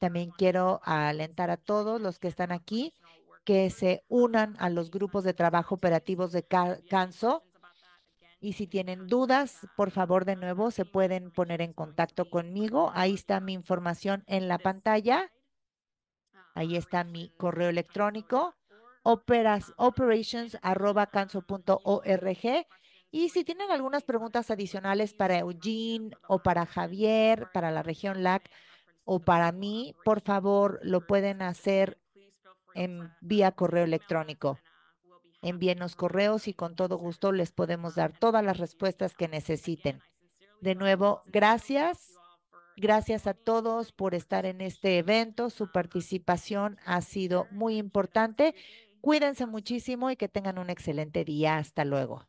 También quiero alentar a todos los que están aquí que se unan a los grupos de trabajo operativos de Canso. Y si tienen dudas, por favor, de nuevo, se pueden poner en contacto conmigo. Ahí está mi información en la pantalla. Ahí está mi correo electrónico, operations@canso.org. Y si tienen algunas preguntas adicionales para Eugene o para Javier, para la región LAC o para mí, por favor, lo pueden hacer en vía correo electrónico. Envíenos correos y con todo gusto les podemos dar todas las respuestas que necesiten. De nuevo, gracias. Gracias a todos por estar en este evento. Su participación ha sido muy importante. Cuídense muchísimo y que tengan un excelente día. Hasta luego.